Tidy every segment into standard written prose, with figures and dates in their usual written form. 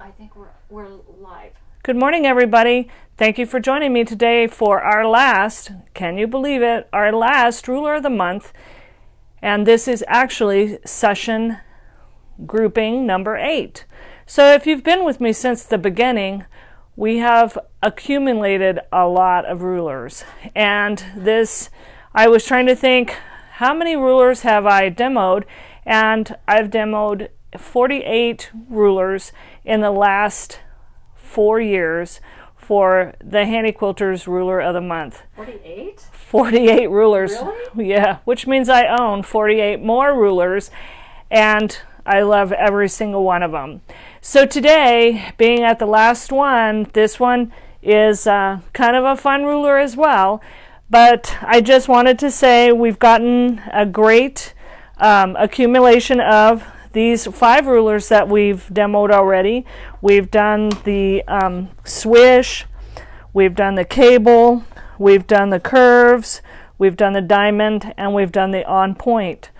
I think we're live. Good morning, everybody. Thank you for joining me today for our last, can you believe it, our last Ruler of the Month. And this is actually session grouping number 8. So if you've been with me since the beginning, we have accumulated a lot of rulers. And this, I was trying to think, how many rulers have I demoed? And I've demoed 48 rulers in the last 4 years for the Handy Quilters Ruler of the Month. 48? 48 rulers. Really? Yeah, which means I own 48 more rulers, and I love every single one of them. So today, being at the last one, this one is kind of a fun ruler as well, but I just wanted to say we've gotten a great accumulation of these 5 rulers that we've demoed already. We've done the swish, we've done the cable, we've done the curves, we've done the diamond, and we've done the on point.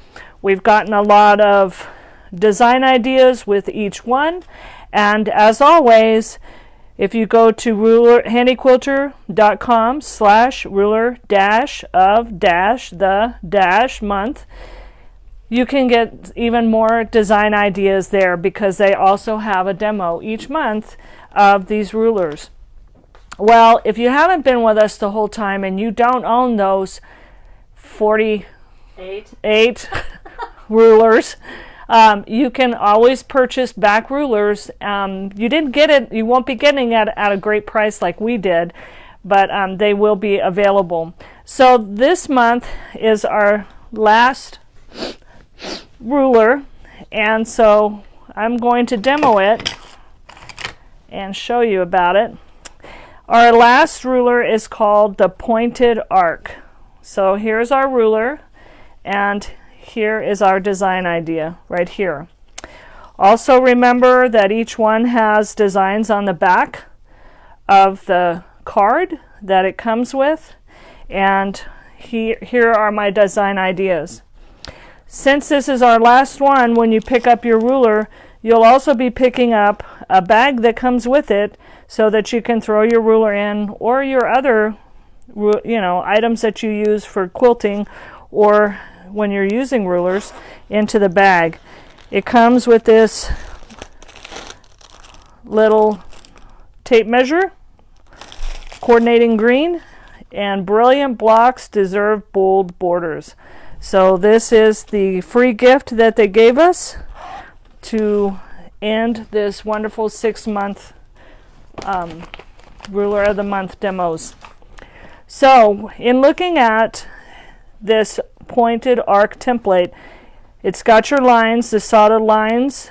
We've gotten a lot of design ideas with each one, and as always, if you go to handyquilter.com/ruler-of-the-month, you can get even more design ideas there because they also have a demo each month of these rulers. Well, if you haven't been with us the whole time and you don't own those 48 rulers, you can always purchase back rulers. You didn't get it, you won't be getting it at a great price like we did, but they will be available. So this month is our last ruler, and so I'm going to demo it and show you about it. Our last ruler is called the Pointed Arc. So here's our ruler, and here is our design idea right here. Also remember that each one has designs on the back of the card that it comes with, and here are my design ideas. Since this is our last one, when you pick up your ruler, you'll also be picking up a bag that comes with it so that you can throw your ruler in or your other items that you use for quilting or when you're using rulers into the bag. It comes with this little tape measure, coordinating green, and brilliant blocks deserve bold borders. So this is the free gift that they gave us to end this wonderful 6-month Ruler of the Month demos. So in looking at this pointed arc template, it's got your lines. The solid lines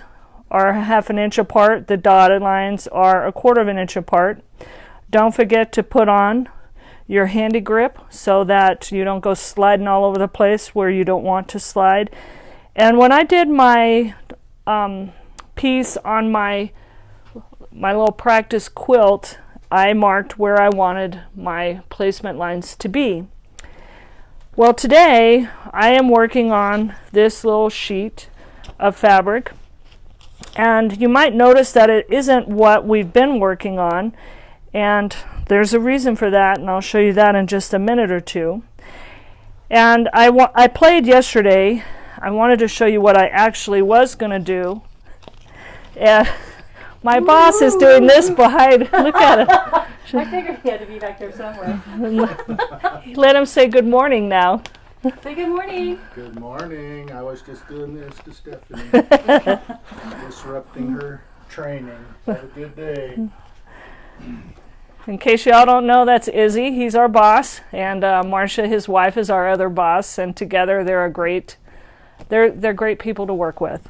are 1/2 inch apart. The dotted lines are 1/4 inch apart. Don't forget to put on your handy grip so that you don't go sliding all over the place where you don't want to slide. And when I did my piece on my little practice quilt, I marked where I wanted my placement lines to be. Well, today I am working on this little sheet of fabric, and you might notice that it isn't what we've been working on, and there's a reason for that, and I'll show you that in just a minute or two. And I played yesterday. I wanted to show you what I actually was going to do. And my boss is doing this behind. Look at it. I figured he had to be back there somewhere. Let him say good morning now. Say good morning. Good morning. I was just doing this to Stephanie. Disrupting her training. Have a good day. In case y'all don't know, that's Izzy. He's our boss, and Marcia, his wife, is our other boss, and together they're great people to work with.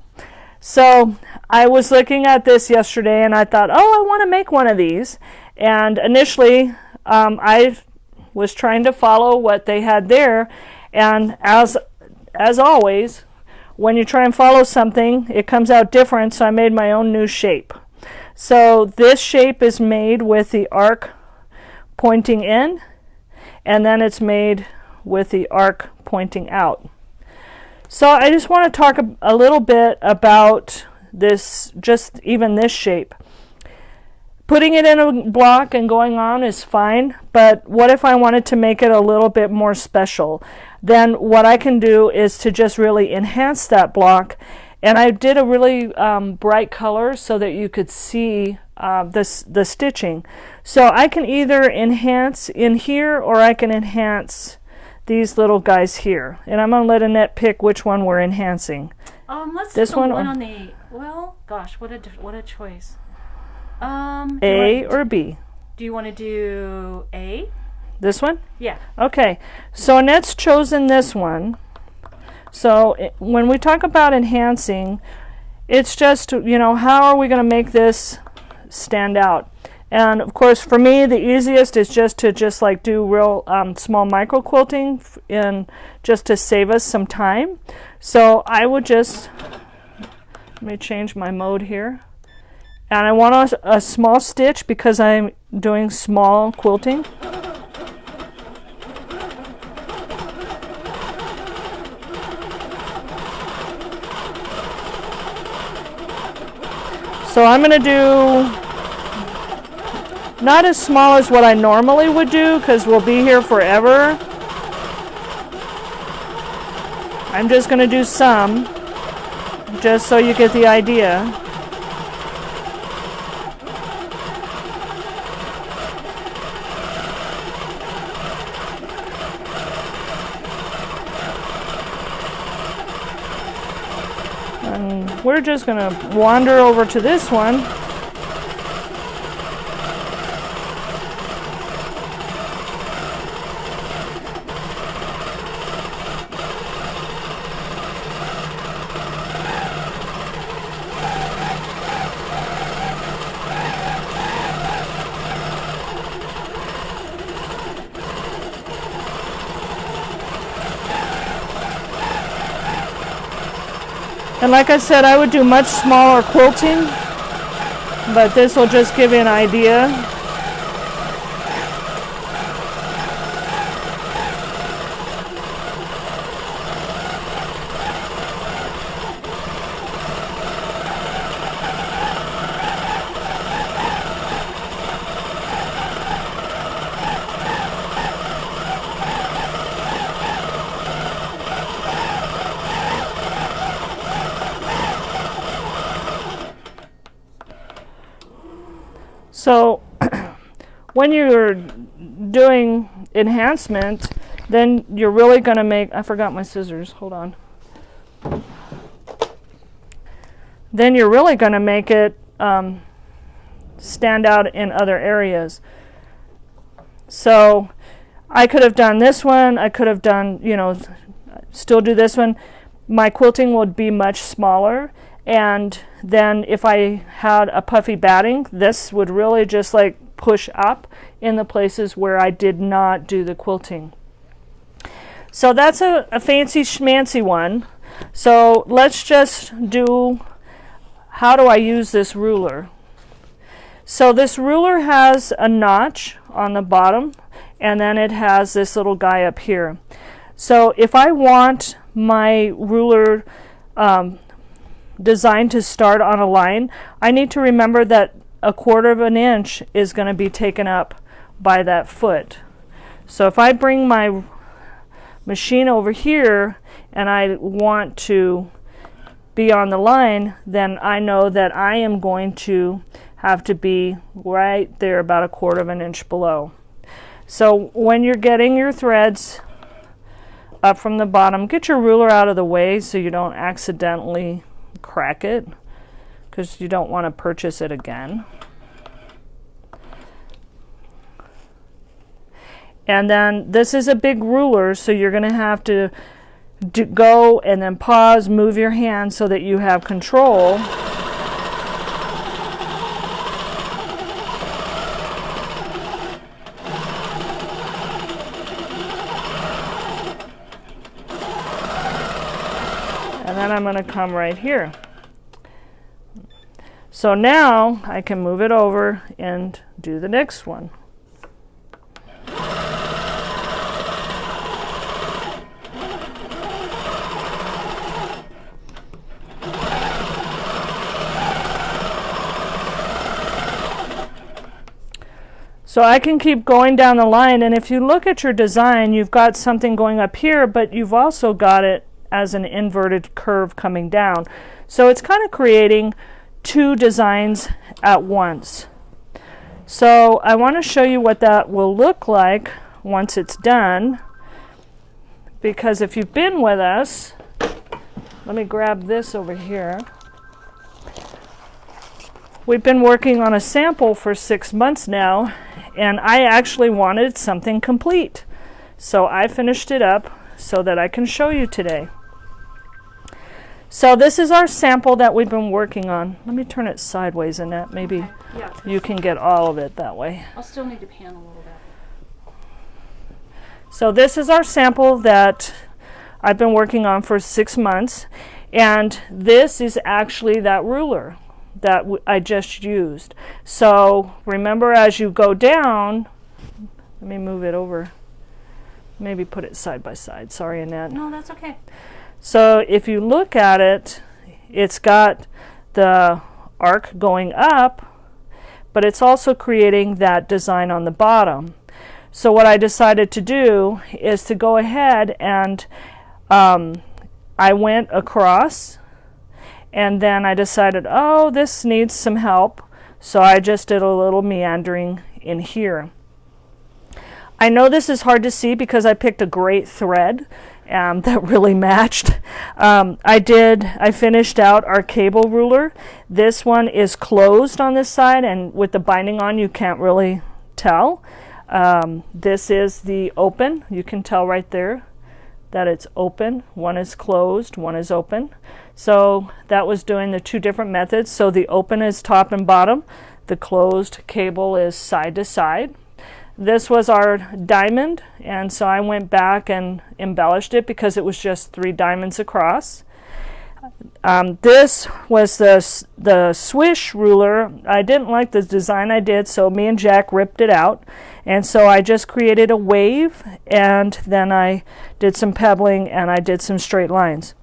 So I was looking at this yesterday, and I thought, I want to make one of these. And initially, I was trying to follow what they had there, and as always, when you try and follow something, it comes out different. So I made my own new shape. So this shape is made with the arc pointing in, and then it's made with the arc pointing out. So I just want to talk a little bit about this, just even this shape. Putting it in a block and going on is fine, but what if I wanted to make it a little bit more special? Then what I can do is to just really enhance that block. And I did a really bright color so that you could see the stitching. So I can either enhance in here, or I can enhance these little guys here. And I'm going to let Annette pick which one we're enhancing. Let's This do one one or- on the. Well, gosh, what a choice. A or B? Do you want to do A? This one? Yeah. Okay, so Annette's chosen this one. So when we talk about enhancing, it's just, you know, how are we going to make this stand out? And of course, for me, the easiest is just to like do real small micro quilting just to save us some time. So I would just, let me change my mode here. And I want a small stitch because I'm doing small quilting. So I'm going to do not as small as what I normally would do because we'll be here forever. I'm just going to do some, just so you get the idea. And we're just going to wander over to this one. And like I said, I would do much smaller quilting, but this will just give you an idea. So when you're doing enhancement, then you're really going to make, I forgot my scissors, hold on. Then you're really going to make it stand out in other areas. So I could have done this one, I could have done, you know, still do this one. My quilting would be much smaller. And then if I had a puffy batting, this would really just like push up in the places where I did not do the quilting. So that's a fancy schmancy one. So let's just do, how do I use this ruler? So this ruler has a notch on the bottom, and then it has this little guy up here. So if I want my ruler designed to start on a line, I need to remember that 1/4 of an inch is going to be taken up by that foot. So if I bring my machine over here and I want to be on the line, then I know that I am going to have to be right there about 1/4 of an inch below. So when you're getting your threads up from the bottom, get your ruler out of the way so you don't accidentally crack it, because you don't want to purchase it again. And then this is a big ruler, so you're going to have to go and then pause, move your hand so that you have control. And then I'm going to come right here. So now I can move it over and do the next one. So I can keep going down the line, and if you look at your design, you've got something going up here, but you've also got it as an inverted curve coming down. So it's kind of creating two designs at once. So I want to show you what that will look like once it's done, because if you've been with us, let me grab this over here. We've been working on a sample for 6 months now, and I actually wanted something complete. So I finished it up so that I can show you today. So this is our sample that we've been working on. Let me turn it sideways, Annette. Maybe Yeah. you can get all of it that way. I'll still need to pan a little bit. So this is our sample that I've been working on for 6 months, and this is actually that ruler that I just used. So remember, as you go down, let me move it over, maybe put it side by side. Sorry, Annette. No, that's okay. So if you look at it, it's got the arc going up, but it's also creating that design on the bottom. So what I decided to do is to go ahead and I went across, and then I decided, oh, this needs some help. So I just did a little meandering in here. I know this is hard to see because I picked a great thread that really matched. I finished out our cable ruler. This one is closed on this side, and with the binding on, you can't really tell. This is the open. You can tell right there that it's open. One is closed, one is open. So that was doing the two different methods. So the open is top and bottom. The closed cable is side to side. This was our diamond, and so I went back and embellished it because it was just 3 diamonds across. This was the swish ruler. I didn't like the design I did, so me and Jack ripped it out. And so I just created a wave, and then I did some pebbling, and I did some straight lines.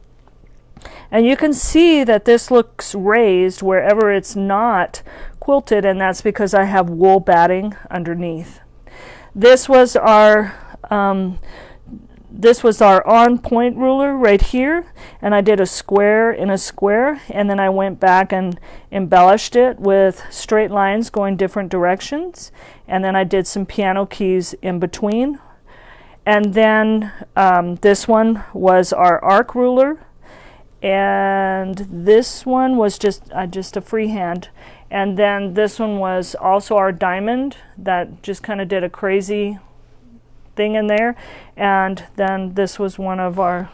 And you can see that this looks raised wherever it's not quilted, and that's because I have wool batting underneath. This was our on-point ruler right here, and I did a square in a square, and then I went back and embellished it with straight lines going different directions, and then I did some piano keys in between. And then this one was our arc ruler, and this one was just a freehand. And then this one was also our diamond that just kind of did a crazy thing in there. And then this was one of our,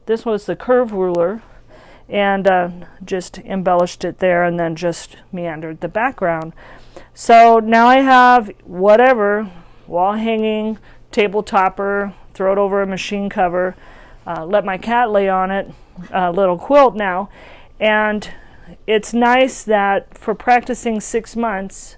this was the curve ruler, and just embellished it there and then just meandered the background. So now I have whatever, wall hanging, table topper, throw it over a machine cover, let my cat lay on it, a little quilt now. And it's nice that for practicing 6 months,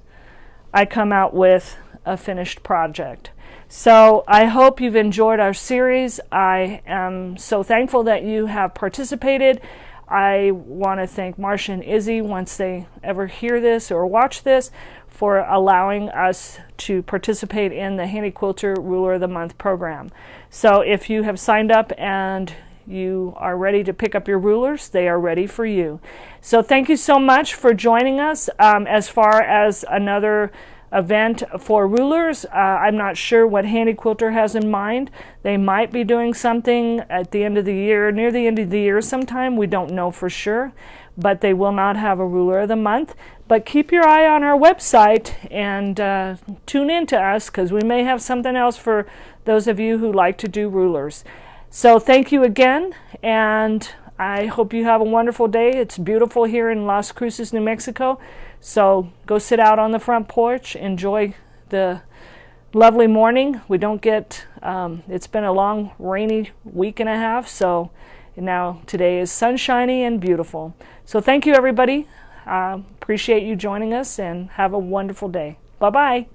I come out with a finished project. So I hope you've enjoyed our series. I am so thankful that you have participated. I want to thank Marcia and Izzy, once they ever hear this or watch this, for allowing us to participate in the Handy Quilter Ruler of the Month program. So if you have signed up and you are ready to pick up your rulers, they are ready for you. So thank you so much for joining us. As far as another event for rulers, I'm not sure what Handy Quilter has in mind. They might be doing something at the end of the year, near the end of the year sometime. We don't know for sure, but they will not have a Ruler of the Month. But keep your eye on our website and tune in to us, because we may have something else for those of you who like to do rulers. So thank you again, and I hope you have a wonderful day. It's beautiful here in Las Cruces, New Mexico. So go sit out on the front porch, enjoy the lovely morning. We don't get, it's been a long rainy week and a half, so now today is sunshiny and beautiful. So thank you, everybody. Appreciate you joining us, and have a wonderful day. Bye-bye.